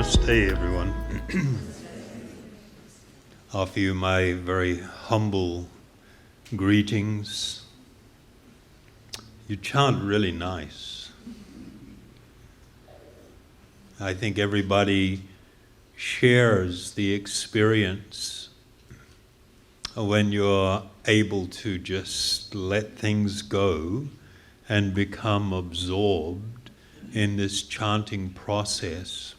Namaste, everyone. Offer you my very humble greetings. You chant really nice. I think everybody shares the experience when you're able to just let things go and become absorbed in this chanting process,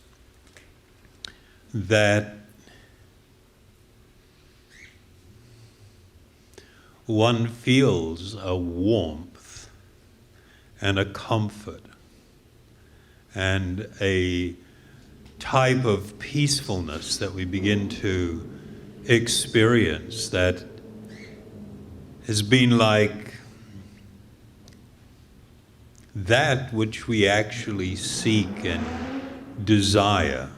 that one feels a warmth and a comfort and a type of peacefulness that we begin to experience that has been like that which we actually seek and desire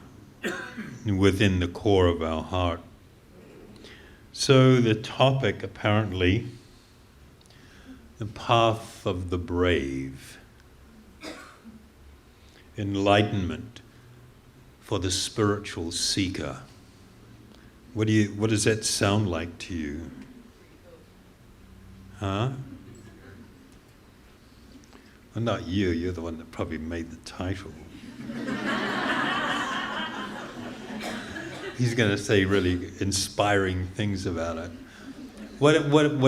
within the core of our heart. So the topic, apparently, the path of the brave, enlightenment for the spiritual seeker. What does that sound like to you? Huh? Well, not you. You're the one that probably made the title. He's going to say really inspiring things about it. What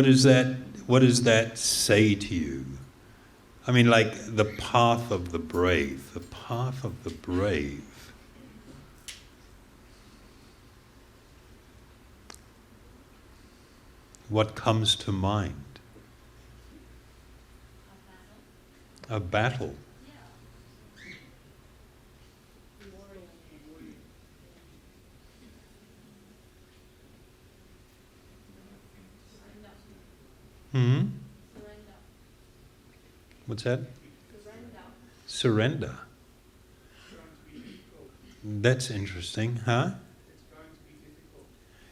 is that? What does that say to you? I mean, like the path of the brave. The path of the brave. What comes to mind? A battle. Hmm? What's that? Surrender. That's interesting, huh?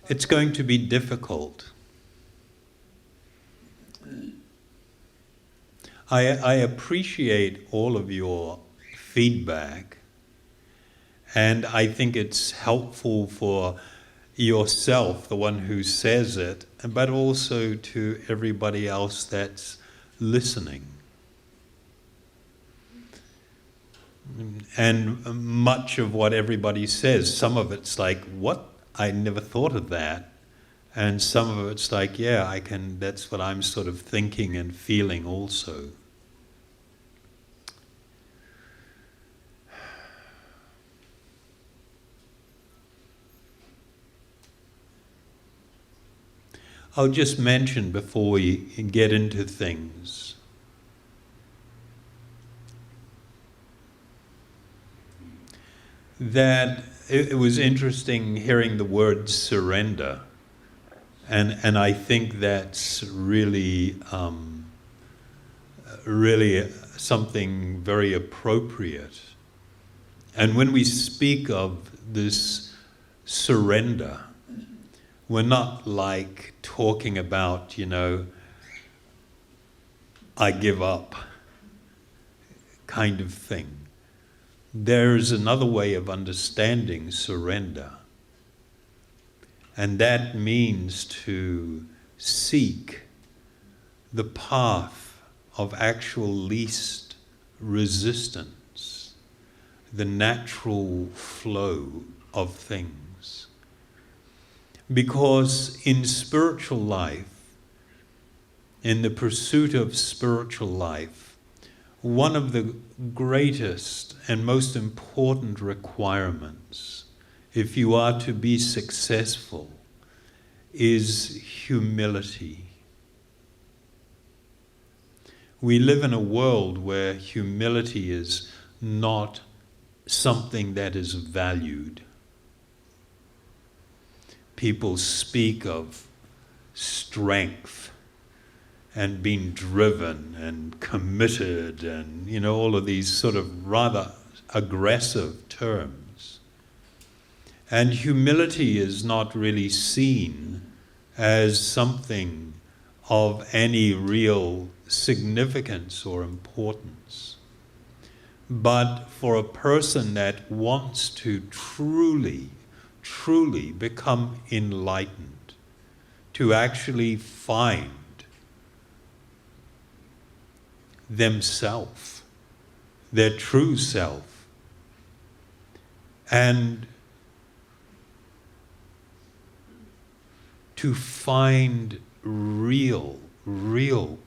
It's going to be difficult. I appreciate all of your feedback, and I think it's helpful for yourself, the one who says it, but also to everybody else that's listening. And much of what everybody says, some of it's like, what? I never thought of that. And some of it's like, yeah, that's what I'm sort of thinking and feeling also. I'll just mention before we get into things that it was interesting hearing the word surrender, and I think that's really something very appropriate. And when we speak of this surrender, we're not like talking about, I give up kind of thing. There's another way of understanding surrender, and that means to seek the path of actual least resistance, the natural flow of things. Because in spiritual life, in the pursuit of spiritual life, one of the greatest and most important requirements, if you are to be successful, is humility. We live in a world where humility is not something that is valued. People speak of strength and being driven and committed and, all of these sort of rather aggressive terms. And humility is not really seen as something of any real significance or importance. But for a person that wants to truly, truly become enlightened, to actually find themselves, their true self, and to find real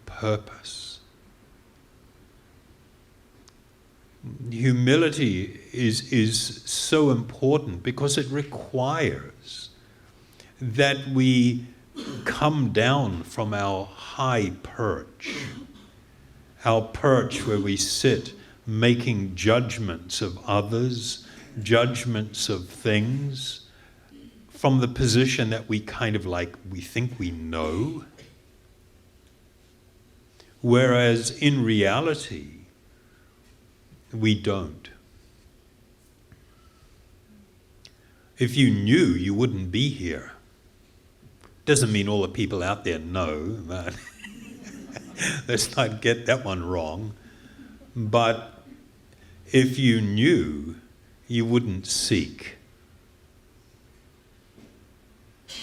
purpose. Humility is so important because it requires that we come down from our high perch, our perch where we sit making judgments of others, judgments of things, from the position that we kind of like, we think we know. Whereas in reality, we don't. If you knew, you wouldn't be here. Doesn't mean all the people out there know, but let's not get that one wrong. But if you knew, you wouldn't seek.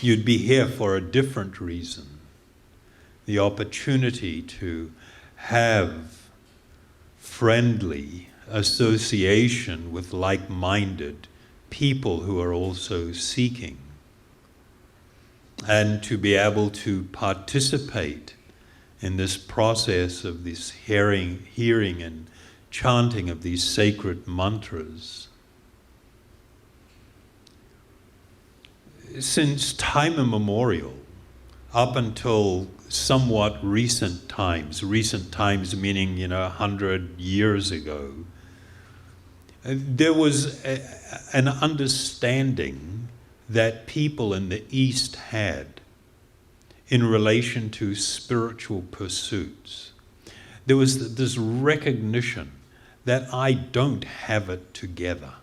You'd be here for a different reason. The opportunity to have friendly association with like-minded people who are also seeking, and to be able to participate in this process of this hearing and chanting of these sacred mantras. Since time immemorial, up until somewhat recent times meaning 100 years ago, there was an understanding that people in the East had in relation to spiritual pursuits. There was this recognition that I don't have it together.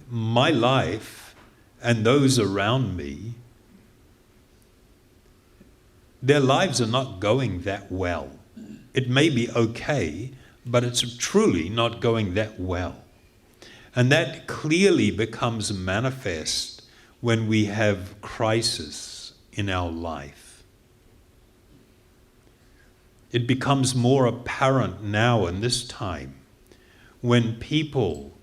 My life and those around me, their lives are not going that well. It may be okay, but it's truly not going that well. And that clearly becomes manifest when we have crisis in our life. It becomes more apparent now in this time when people,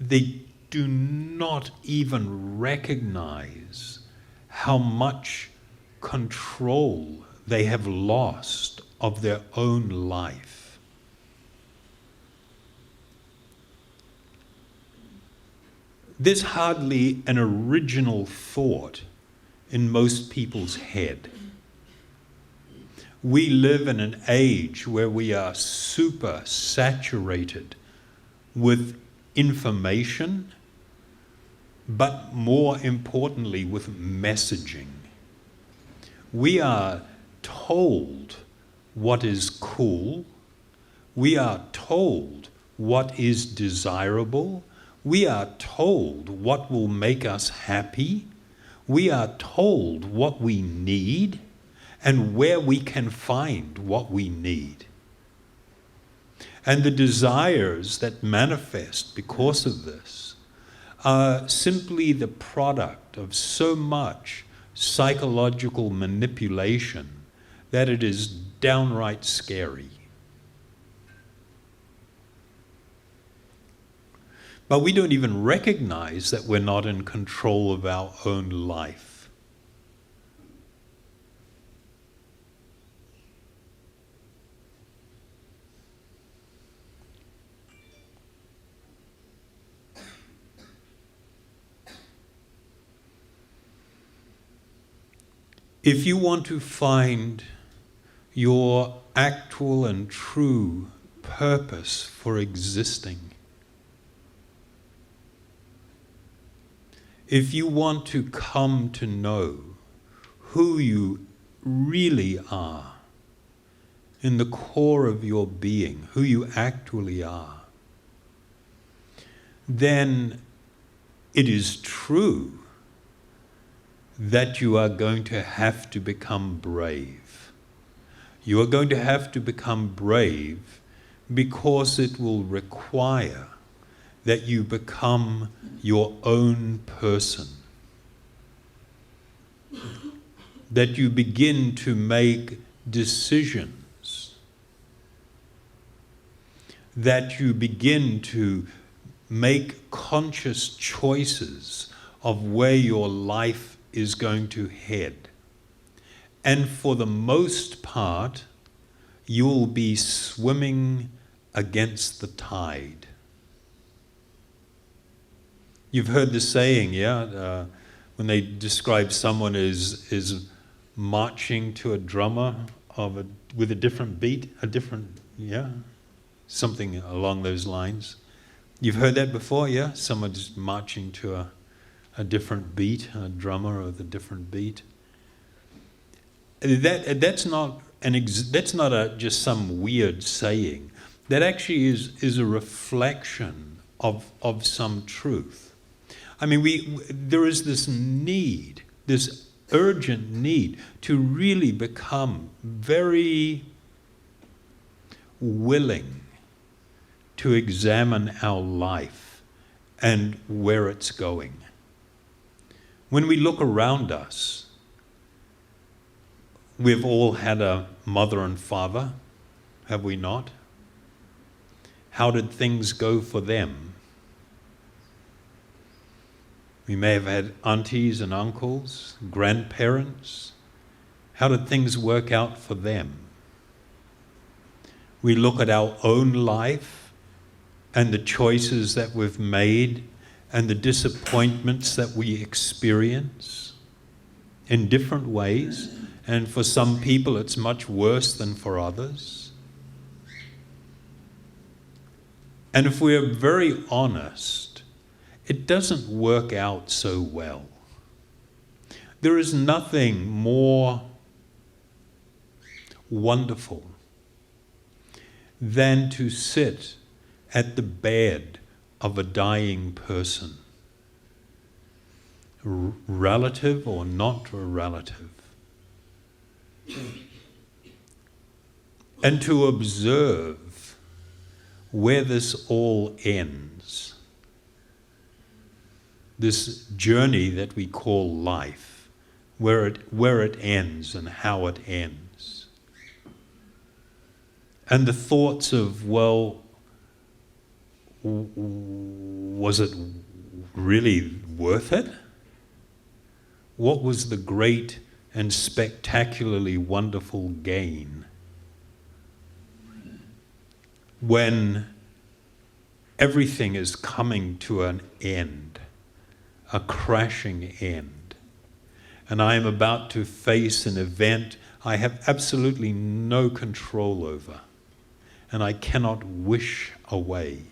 they do not even recognize how much control they have lost of their own life. There's hardly an original thought in most people's head. We live in an age where we are super saturated with information, but more importantly with messaging. We are told what is cool. We are told what is desirable. We are told what will make us happy. We are told what we need and where we can find what we need. And the desires that manifest because of this are simply the product of so much psychological manipulation that it is downright scary. But we don't even recognize that we're not in control of our own life. If you want to find your actual and true purpose for existing, if you want to come to know who you really are in the core of your being, who you actually are, then it is true that you are going to have to become brave. You are going to have to become brave because it will require that you become your own person, that you begin to make decisions, that you begin to make conscious choices of where your life is going to head. And for the most part, you'll be swimming against the tide. You've heard the saying, yeah? When they describe someone as marching to a drummer with a different beat, something along those lines. You've heard that before, yeah? Someone's marching to a different beat, a drummer with a different beat. That's not just some weird saying. That actually is a reflection of some truth. I mean, there is this need, this urgent need to really become very willing to examine our life and where it's going. When we look around us, we've all had a mother and father, have we not? How did things go for them? We may have had aunties and uncles, grandparents. How did things work out for them? We look at our own life and the choices that we've made and the disappointments that we experience in different ways. And for some people, it's much worse than for others. And if we're very honest, it doesn't work out so well. There is nothing more wonderful than to sit at the bed of a dying person, relative or not a relative, and to observe where this all ends. This journey that we call life, where it ends and how it ends. And the thoughts of, well, was it really worth it? What was the great and spectacularly wonderful gain? When everything is coming to an end, a crashing end, and I am about to face an event I have absolutely no control over, and I cannot wish away.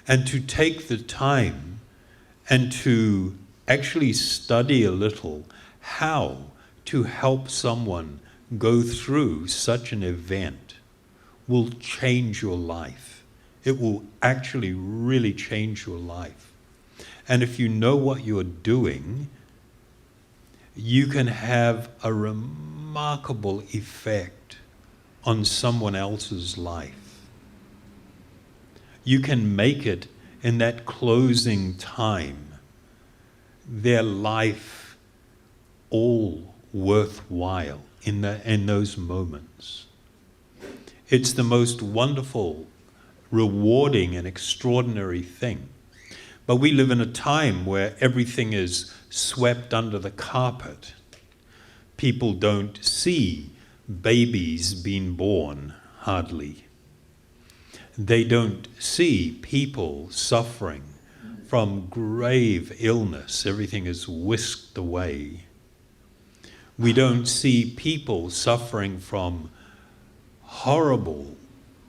And to take the time and to actually study a little how to help someone go through such an event will change your life. It will actually really change your life. And if you know what you're doing, you can have a remarkable effect on someone else's life. You can make it in that closing time, their life all worthwhile in those moments. It's the most wonderful, rewarding, and extraordinary thing. But we live in a time where everything is swept under the carpet. People don't see babies being born, hardly. They don't see people suffering from grave illness. Everything is whisked away. We don't see people suffering from horrible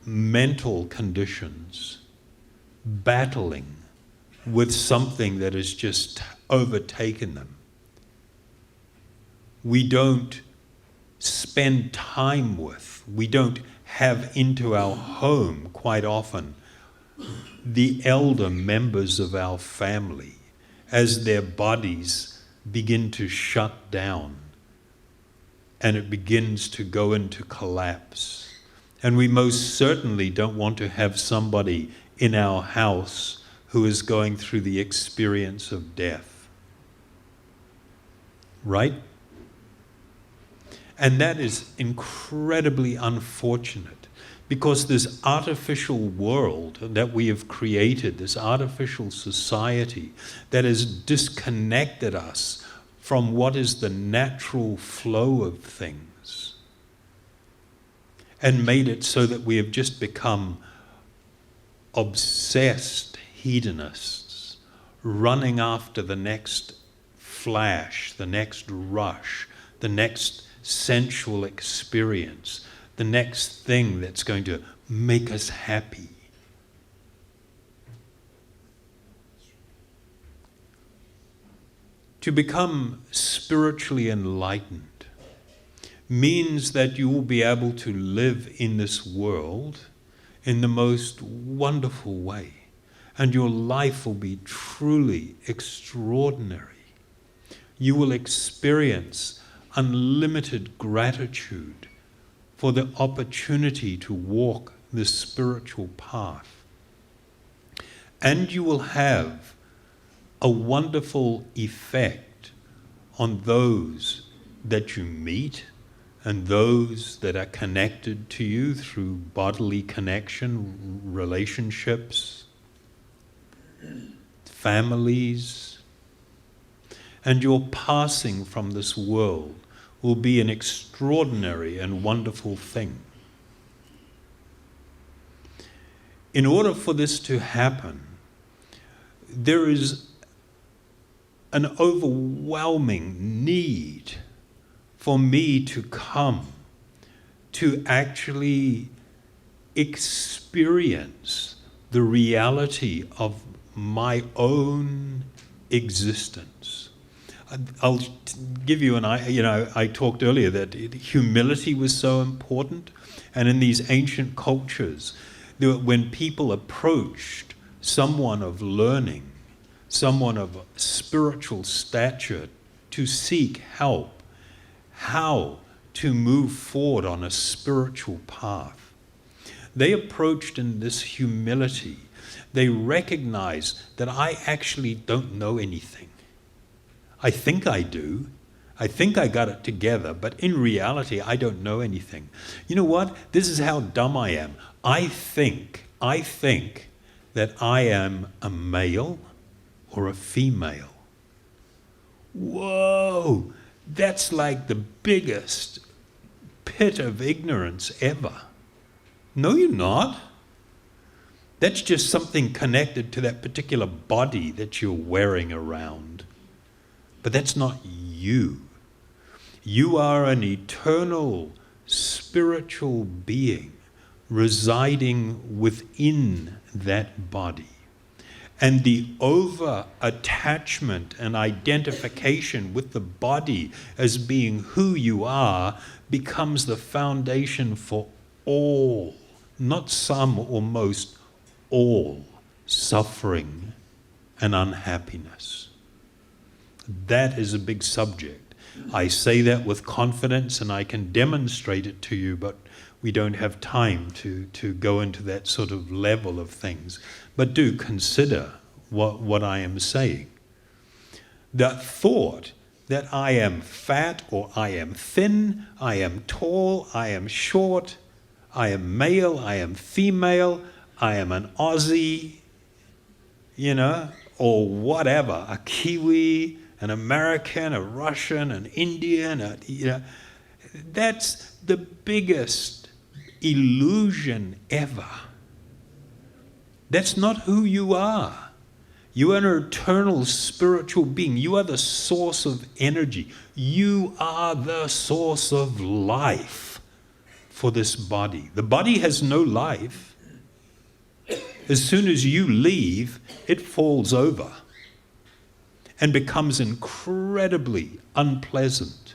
mental conditions, battling with something that has just overtaken them. We don't spend time with, we don't have into our home quite often the elder members of our family as their bodies begin to shut down and it begins to go into collapse And we most certainly don't want to have somebody in our house who is going through the experience of death. Right? And that is incredibly unfortunate, because this artificial world that we have created, this artificial society that has disconnected us from what is the natural flow of things, and made it so that we have just become obsessed hedonists, running after the next flash, the next rush, the next sensual experience, the next thing that's going to make us happy. To become spiritually enlightened means that you will be able to live in this world in the most wonderful way, and your life will be truly extraordinary. You will experience unlimited gratitude for the opportunity to walk this spiritual path. And you will have a wonderful effect on those that you meet and those that are connected to you through bodily connection, relationships, families. And your passing from this world will be an extraordinary and wonderful thing. In order for this to happen, there is an overwhelming need for me to come to actually experience the reality of my own existence. I'll give you I talked earlier that humility was so important, and in these ancient cultures, when people approached someone of learning, someone of spiritual stature, to seek help, how to move forward on a spiritual path, they approached in this humility. They recognized that I actually don't know anything. I think I do. I think I got it together, but in reality, I don't know anything. You know what? This is how dumb I am. I think that I am a male or a female. Whoa! That's like the biggest pit of ignorance ever. No, you're not. That's just something connected to that particular body that you're wearing around. But that's not you. You are an eternal spiritual being residing within that body. And the over-attachment and identification with the body as being who you are becomes the foundation for all, not some or most, all suffering and unhappiness. That is a big subject. I say that with confidence, and I can demonstrate it to you, but we don't have time to go into that sort of level of things. But do consider what I am saying. The thought that I am fat or I am thin, I am tall, I am short, I am male, I am female, I am an Aussie, or whatever, a Kiwi, an American, a Russian, an Indian, that's the biggest illusion ever. That's not who you are. You are an eternal spiritual being. You are the source of energy. You are the source of life for this body. The body has no life. As soon as you leave, it falls over and becomes incredibly unpleasant.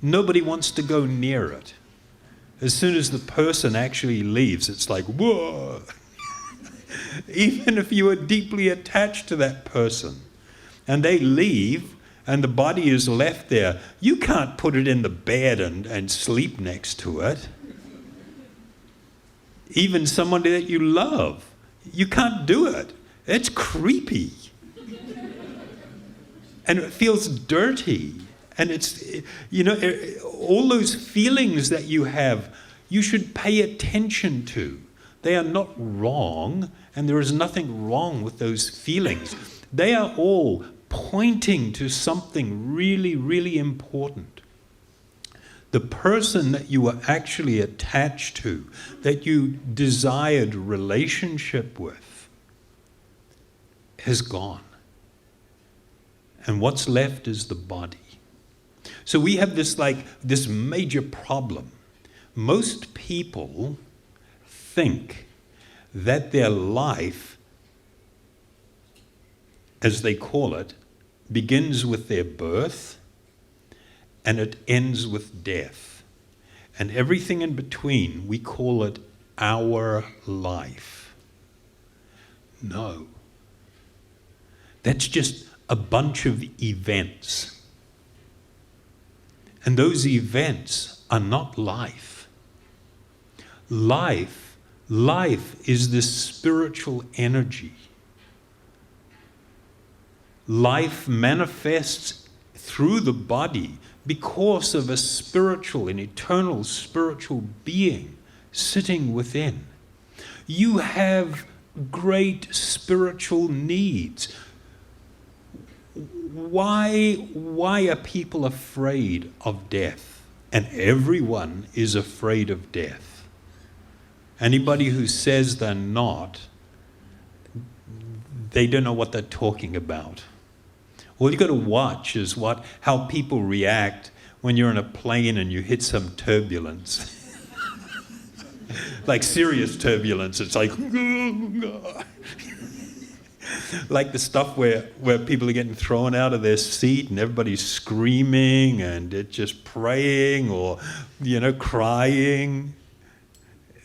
Nobody wants to go near it. As soon as the person actually leaves, it's like, whoa! Even if you are deeply attached to that person and they leave and the body is left there, you can't put it in the bed and sleep next to it. even somebody that you love. You can't do it. It's creepy. And it feels dirty. And it's, all those feelings that you have, you should pay attention to. They are not wrong, and there is nothing wrong with those feelings. They are all pointing to something really, really important. The person that you were actually attached to, that you desired relationship with, has gone. And what's left is the body. So we have this major problem. Most people think that their life, as they call it, begins with their birth and it ends with death. And everything in between, we call it our life. No. That's just a bunch of events. And those events are not life. Life is this spiritual energy. Life manifests through the body because of a spiritual, an eternal spiritual being sitting within. You have great spiritual needs. Why are people afraid of death? And everyone is afraid of death. Anybody who says they're not, they don't know what they're talking about. All you've got to watch is how people react when you're in a plane and you hit some turbulence. Like serious turbulence. It's like like the stuff where people are getting thrown out of their seat and everybody's screaming and it's just praying or, crying.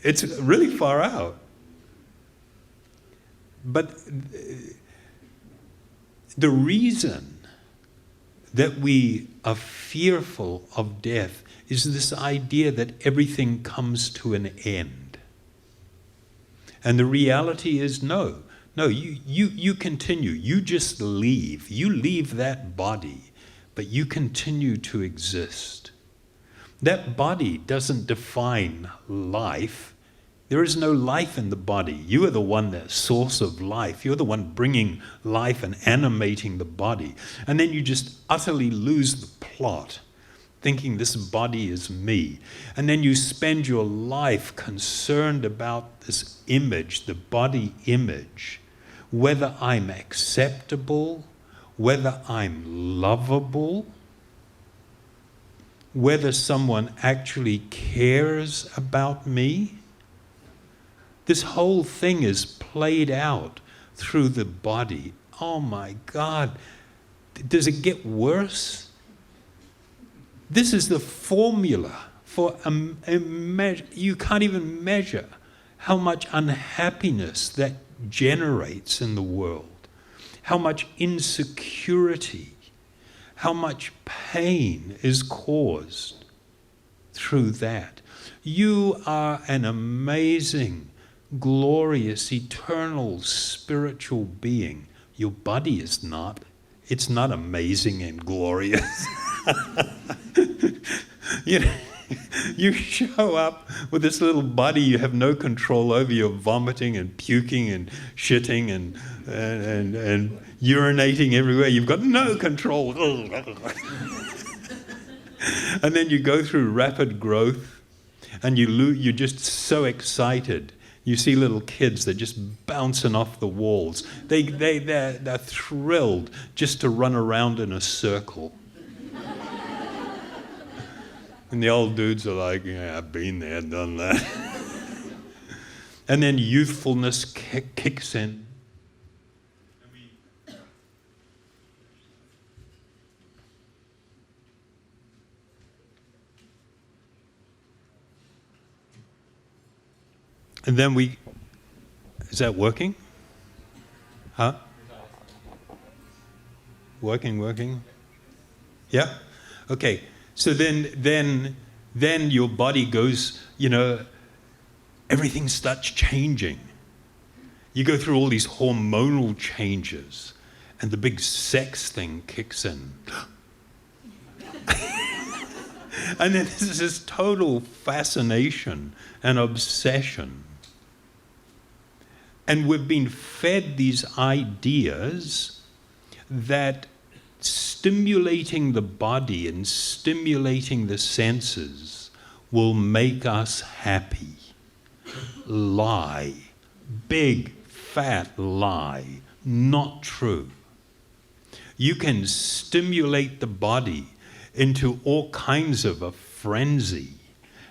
It's really far out. But the reason that we are fearful of death is this idea that everything comes to an end. And the reality is no, you continue. You just leave. You leave that body, but you continue to exist. That body doesn't define life. There is no life in the body. You are the one, the source of life. You're the one bringing life and animating the body. And then you just utterly lose the plot, thinking this body is me. And then you spend your life concerned about this image, the body image, whether I'm acceptable, whether I'm lovable, whether someone actually cares about me. This whole thing is played out through the body. Oh my God. Does it get worse? This is the formula for you can't even measure how much unhappiness that generates in the world, how much insecurity, how much pain is caused through that. You are an amazing, glorious, eternal, spiritual being. Your body is not. It's not amazing and glorious. You show up with this little body you have no control over. You're vomiting and puking and shitting and urinating everywhere. You've got no control. And then you go through rapid growth and you're just so excited. You see little kids, they're just bouncing off the walls. They're thrilled just to run around in a circle. And the old dudes are like, yeah, I've been there, done that. And then youthfulness kicks in. And then is that working? Huh? Working? Yeah? Okay. So then your body goes, everything starts changing. You go through all these hormonal changes, and the big sex thing kicks in. And then there's this total fascination and obsession. And we've been fed these ideas that stimulating the body and stimulating the senses will make us happy. Lie. Big, fat lie. Not true. You can stimulate the body into all kinds of a frenzy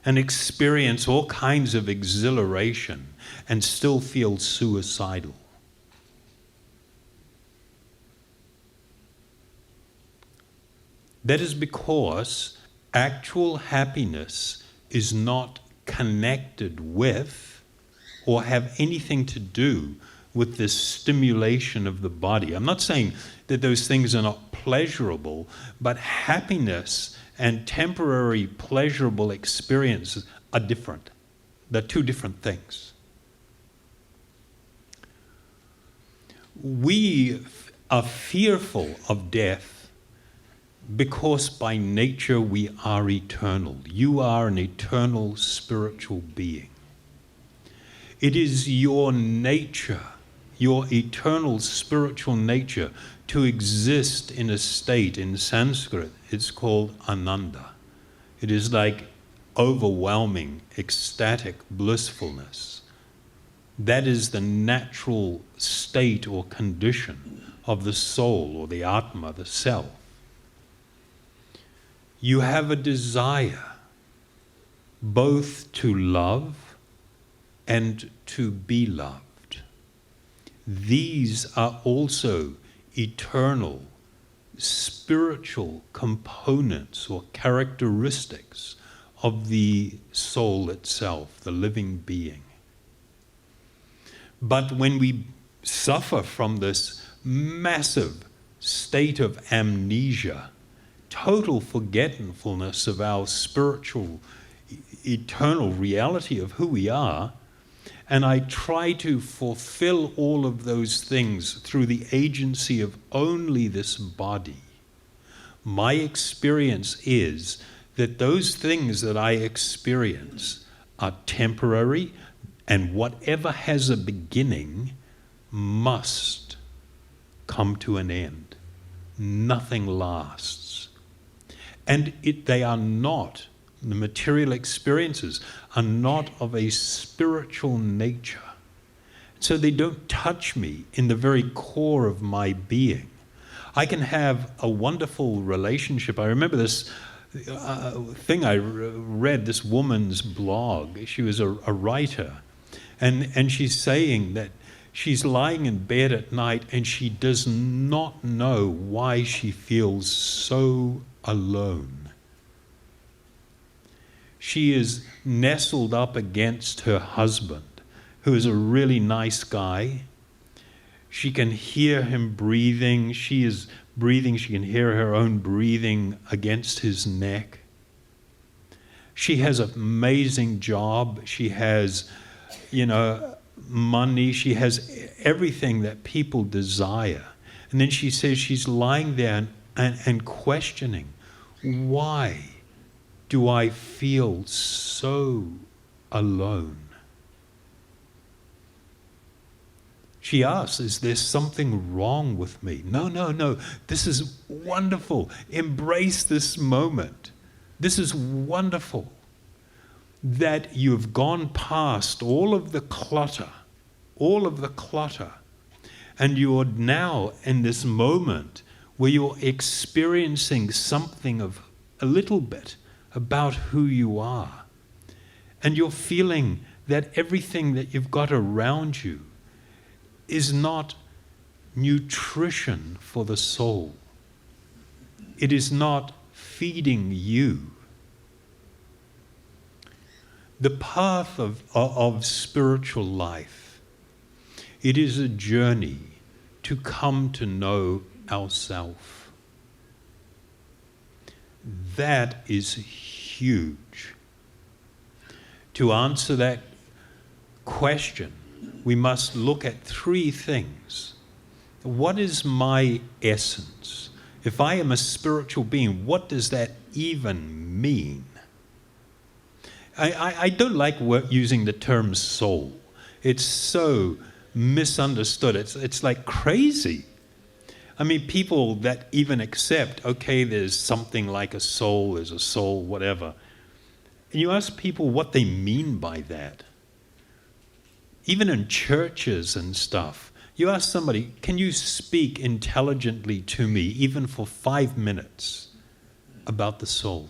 and experience all kinds of exhilaration and still feel suicidal. That is because actual happiness is not connected with or have anything to do with this stimulation of the body. I'm not saying that those things are not pleasurable, but happiness and temporary pleasurable experiences are different. They're two different things. We are fearful of death because by nature we are eternal. You are an eternal spiritual being. It is your nature, your eternal spiritual nature, to exist in a state. In Sanskrit, it's called ananda. It is like overwhelming, ecstatic blissfulness. That is the natural state or condition of the soul or the Atma, the self. You have a desire both to love and to be loved. These are also eternal, spiritual components or characteristics of the soul itself, the living being. But when we suffer from this massive state of amnesia, total forgetfulness of our spiritual, eternal reality of who we are, and I try to fulfill all of those things through the agency of only this body, my experience is that those things that I experience are temporary, and whatever has a beginning must come to an end. Nothing lasts. And they are not, the material experiences are not of a spiritual nature. So they don't touch me in the very core of my being. I can have a wonderful relationship. I remember this thing I read, this woman's blog. She was a writer. And she's saying that she's lying in bed at night and she does not know why she feels so alone. She is nestled up against her husband, who is a really nice guy. She can hear him breathing. She is breathing. She can hear her own breathing against his neck. She has an amazing job. She has, money. She has everything that people desire. And then she says she's lying there and questioning, why do I feel so alone? She asks, is there something wrong with me? No. This is wonderful. Embrace this moment. This is wonderful that you've gone past all of the clutter, and you're now in this moment where you're experiencing something of a little bit about who you are. And you're feeling that everything that you've got around you is not nutrition for the soul. It is not feeding you. The path of spiritual life, it is a journey to come to know ourself. That is huge. To answer that question, we must look at three things. What is my essence? If I am a spiritual being, what does that even mean? I don't like using the term soul. It's so misunderstood. It's like crazy. I mean, people that even accept, okay, there's something like a soul, there's a soul, whatever. And you ask people what they mean by that. Even in churches and stuff, you ask somebody, can you speak intelligently to me, even for 5 minutes, about the soul?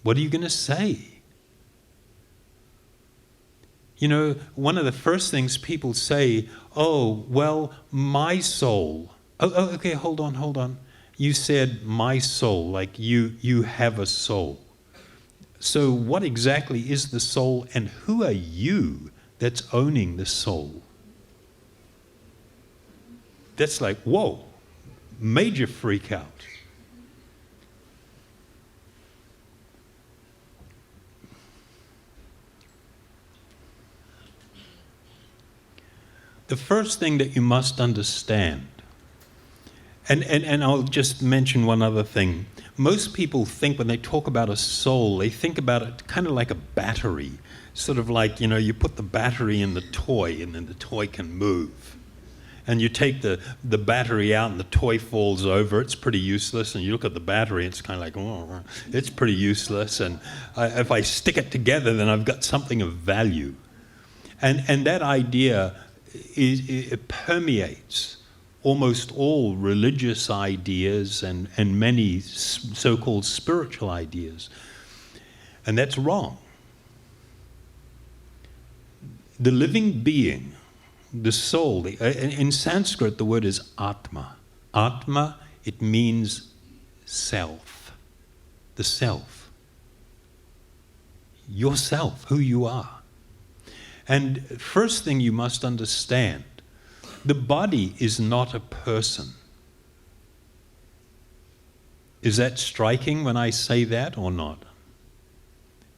What are you going to say? You know, one of the first things people say, oh, well, my soul. Oh, okay, hold on. You said my soul, like you have a soul. So what exactly is the soul, and who are you that's owning the soul? That's like, whoa, major freak out. The first thing that you must understand, and I'll just mention one other thing. Most people think when they talk about a soul, they think about it kind of like a battery. Sort of like, you know, you put the battery in the toy and then the toy can move. And you take the battery out and the toy falls over, it's pretty useless. And you look at the battery, it's kind of like, oh, it's pretty useless. And if I stick it together, then I've got something of value. And that idea it permeates almost all religious ideas and many so-called spiritual ideas. And that's wrong. The living being, the soul, in Sanskrit the word is Atma. Atma, it means self, the self. Yourself, who you are. And first thing you must understand, the body is not a person. Is that striking when I say that or not?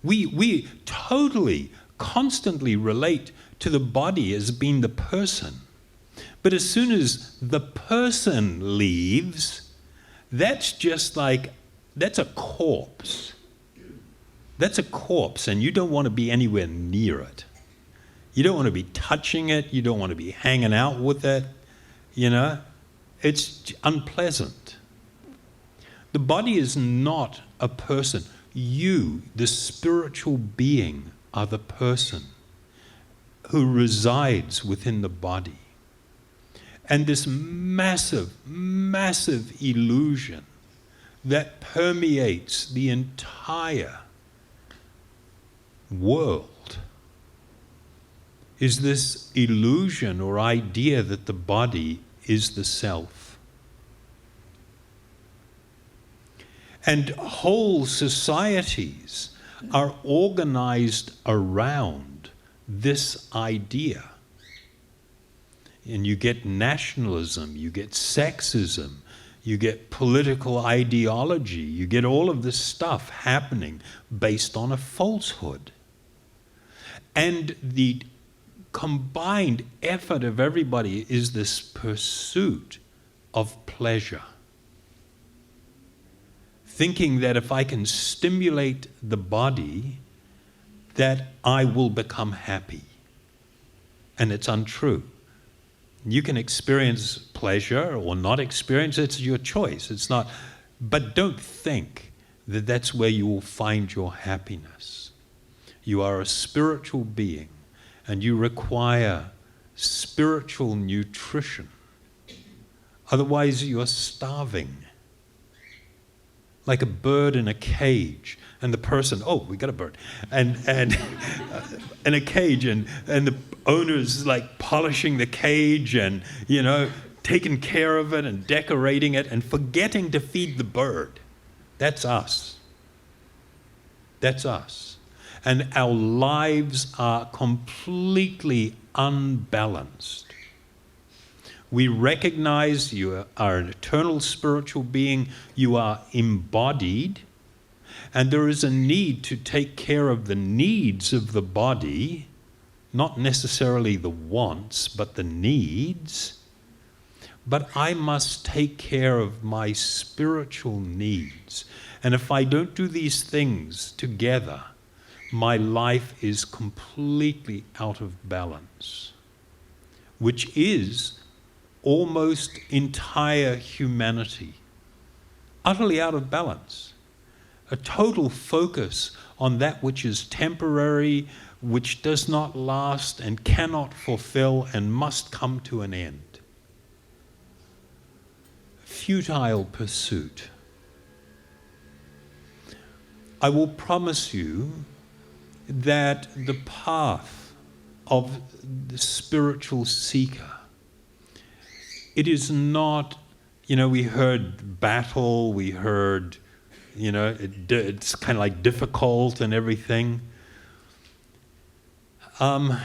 We totally, constantly relate to the body as being the person. But as soon as the person leaves, that's just like, that's a corpse. That's a corpse, and you don't want to be anywhere near it. You don't want to be touching it. You don't want to be hanging out with it. You know, it's unpleasant. The body is not a person. You, the spiritual being, are the person who resides within the body. And this massive, massive illusion that permeates the entire world is this illusion or idea that the body is the self. And whole societies are organized around this idea. And you get nationalism, you get sexism, you get political ideology, you get all of this stuff happening based on a falsehood. And the combined effort of everybody is this pursuit of pleasure. Thinking that if I can stimulate the body, that I will become happy. And it's untrue. You can experience pleasure or not experience it, it's your choice. It's not, but don't think that that's where you will find your happiness. You are a spiritual being. And you require spiritual nutrition. Otherwise, you're starving. Like a bird in a cage. And the person, oh, we got a bird. And in a cage, and the owner's like polishing the cage and, you know, taking care of it and decorating it and forgetting to feed the bird. That's us. That's us. And our lives are completely unbalanced. We recognize you are an eternal spiritual being, you are embodied, and there is a need to take care of the needs of the body, not necessarily the wants, but the needs. But I must take care of my spiritual needs. And if I don't do these things together, my life is completely out of balance, which is almost entire humanity, utterly out of balance. A total focus on that which is temporary, which does not last and cannot fulfill and must come to an end. Futile pursuit. I will promise you that the path of the spiritual seeker, it is not, we heard battle, we heard, it's kind of like difficult and everything. In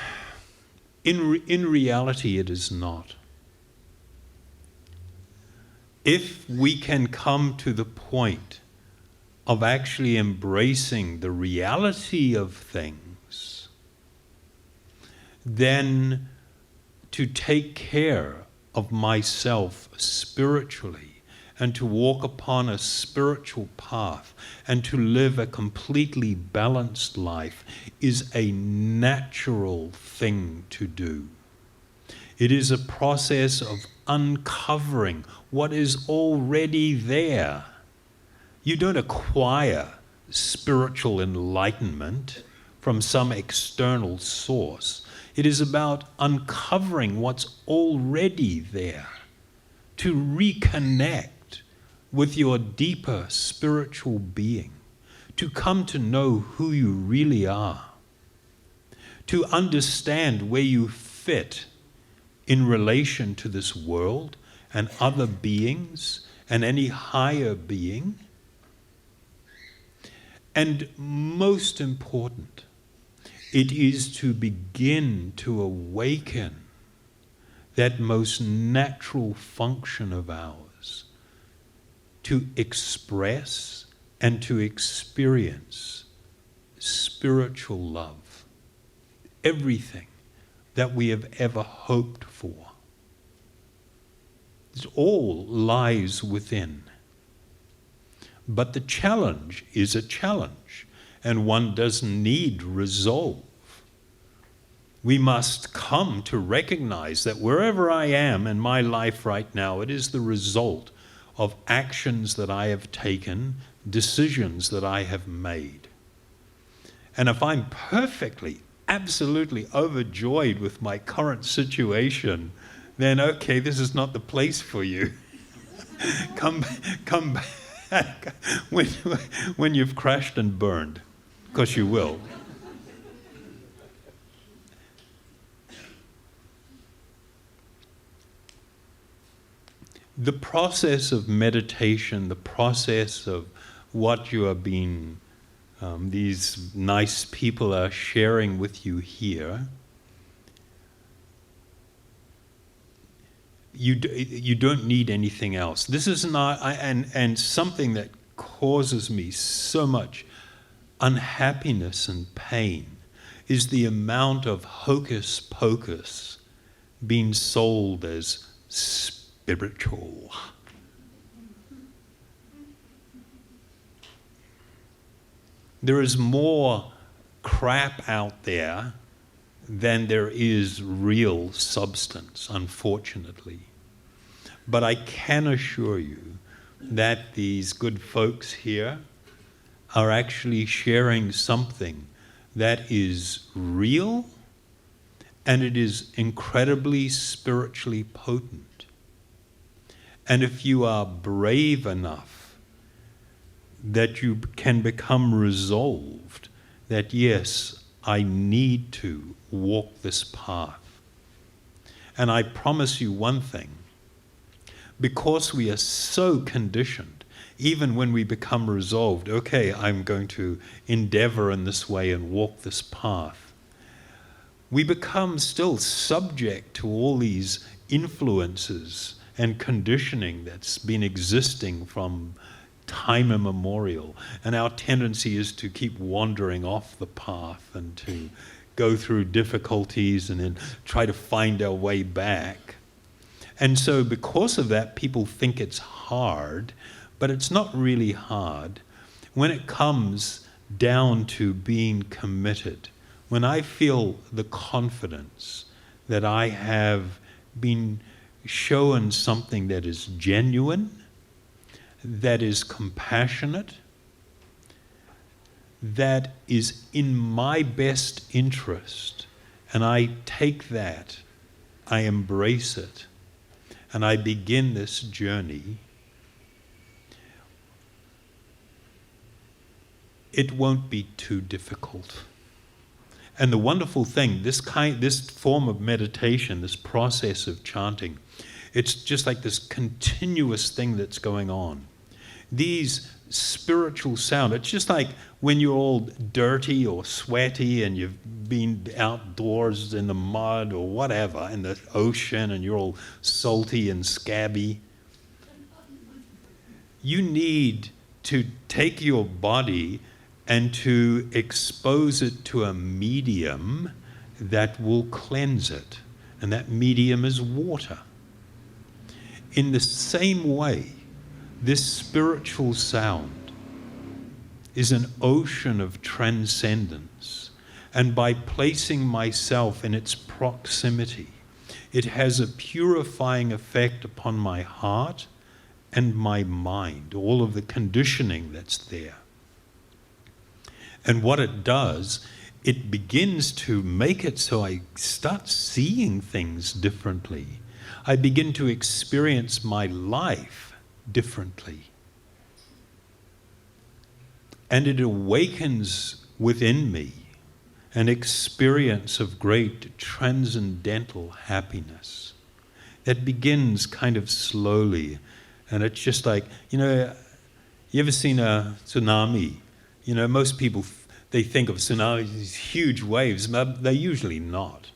reality, it is not. If we can come to the point of actually embracing the reality of things, then to take care of myself spiritually and to walk upon a spiritual path and to live a completely balanced life is a natural thing to do. It is a process of uncovering what is already there. You don't acquire spiritual enlightenment from some external source. It is about uncovering what's already there, to reconnect with your deeper spiritual being, to come to know who you really are, to understand where you fit in relation to this world and other beings and any higher being. And most important, it is to begin to awaken that most natural function of ours, to express and to experience spiritual love, everything that we have ever hoped for. It all lies within. But the challenge is a challenge, and one does need resolve. We must come to recognize that wherever I am in my life right now, it is the result of actions that I have taken, decisions that I have made. And if I'm perfectly, absolutely overjoyed with my current situation, then okay, this is not the place for you. Come back when you've crashed and burned, because you will. The process of meditation, the process of what you are being, these nice people are sharing with you here, you don't need anything else. This is not, and something that causes me so much unhappiness and pain is the amount of hocus pocus being sold as spiritual. There is more crap out there than there is real substance, unfortunately. But I can assure you that these good folks here are actually sharing something that is real, and it is incredibly spiritually potent. And if you are brave enough that you can become resolved that, yes, I need to walk this path. And I promise you one thing, because we are so conditioned, even when we become resolved, okay, I'm going to endeavor in this way and walk this path, we become still subject to all these influences and conditioning that's been existing from time immemorial. And our tendency is to keep wandering off the path and to go through difficulties and then try to find our way back. And so because of that, people think it's hard, but it's not really hard. When it comes down to being committed, when I feel the confidence that I have been shown something that is genuine, that is compassionate, that is in my best interest, and I take that, I embrace it, and I begin this journey, it won't be too difficult. And the wonderful thing, this form of meditation, this process of chanting, it's just like this continuous thing that's going on. These spiritual sound, it's just like when you're all dirty or sweaty and you've been outdoors in the mud or whatever, in the ocean, and you're all salty and scabby. You need to take your body and to expose it to a medium that will cleanse it. And that medium is water. In the same way, this spiritual sound is an ocean of transcendence. And by placing myself in its proximity, it has a purifying effect upon my heart and my mind, all of the conditioning that's there. And what it does, it begins to make it so I start seeing things differently. I begin to experience my life differently. And it awakens within me an experience of great transcendental happiness that begins kind of slowly. And it's just like, you ever seen a tsunami? Most people, they think of tsunamis, these huge waves, but they're usually not.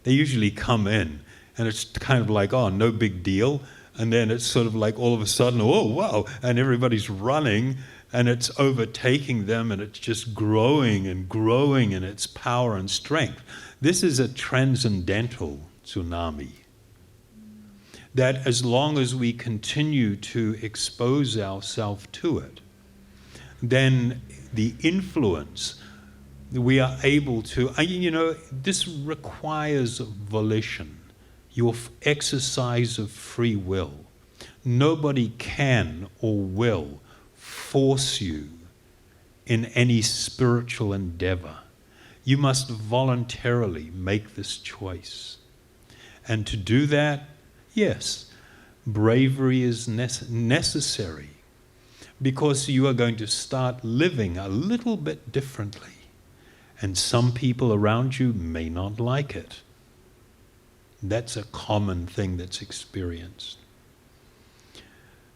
They usually come in, and it's kind of like, oh, no big deal. And then it's sort of like all of a sudden, oh, wow, and everybody's running, and it's overtaking them, and it's just growing in its power and strength. This is a transcendental tsunami. That as long as we continue to expose ourselves to it, then the influence, we are able to, this requires volition, your exercise of free will. Nobody can or will force you in any spiritual endeavor. You must voluntarily make this choice. And to do that, yes, bravery is necessary, because you are going to start living a little bit differently. And some people around you may not like it. That's a common thing that's experienced.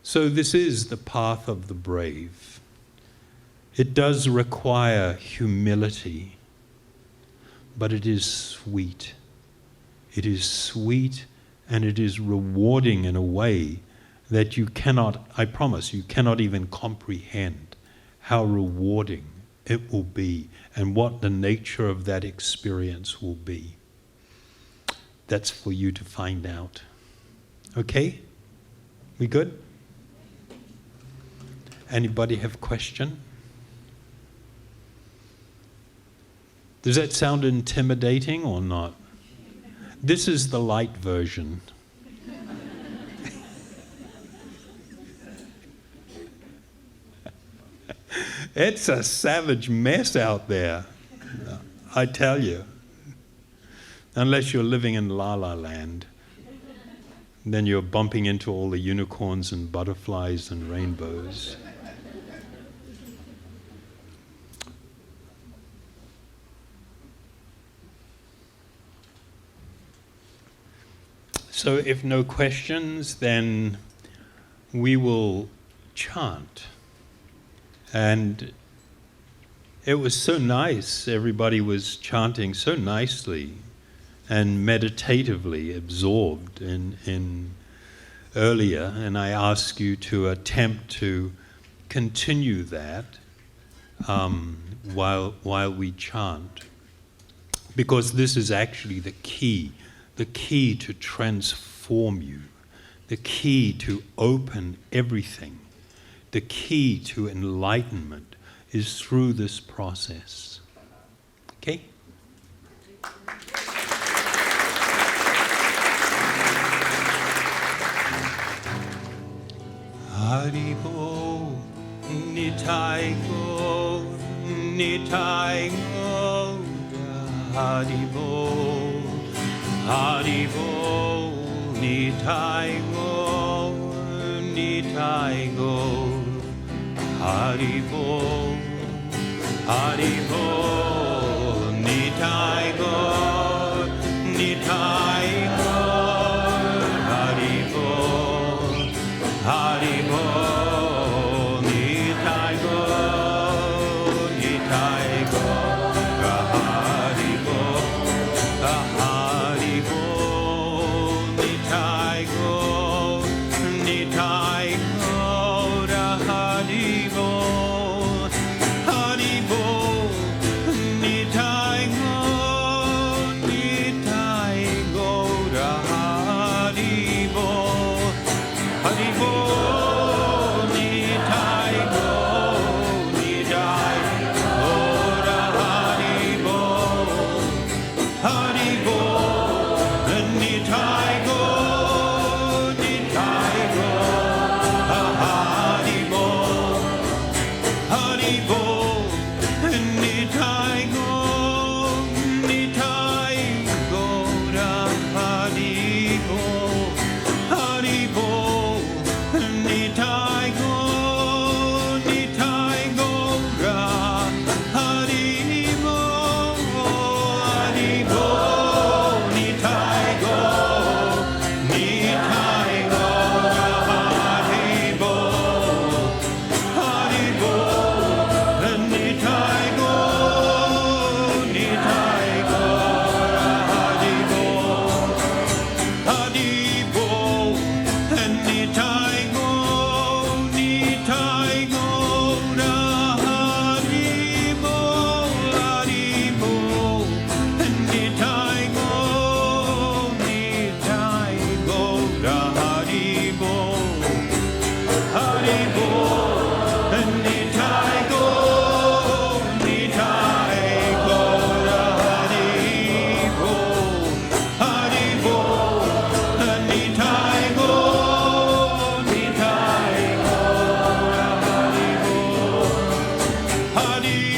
So this is the path of the brave. It does require humility, but it is sweet. It is sweet, and it is rewarding in a way that you cannot, I promise, you cannot even comprehend how rewarding it will be and what the nature of that experience will be. That's for you to find out. Okay? We good? Anybody have a question? Does that sound intimidating or not? This is the light version. It's a savage mess out there, I tell you. Unless you're living in La La Land, then you're bumping into all the unicorns and butterflies and rainbows. So if no questions, then we will chant. And it was so nice. Everybody was chanting so nicely. and meditatively absorbed in earlier, and I ask you to attempt to continue that while we chant, because this is actually the key to transform you, the key to open everything, the key to enlightenment is through this process. Okay? Haribo, Nitai Go, Nitai Go, Haribo, Haribo, Nitai Go, Nitai Go, Haribo, Haribo, Nitai Go, Nitai Go, Haribo, Haribo. Hare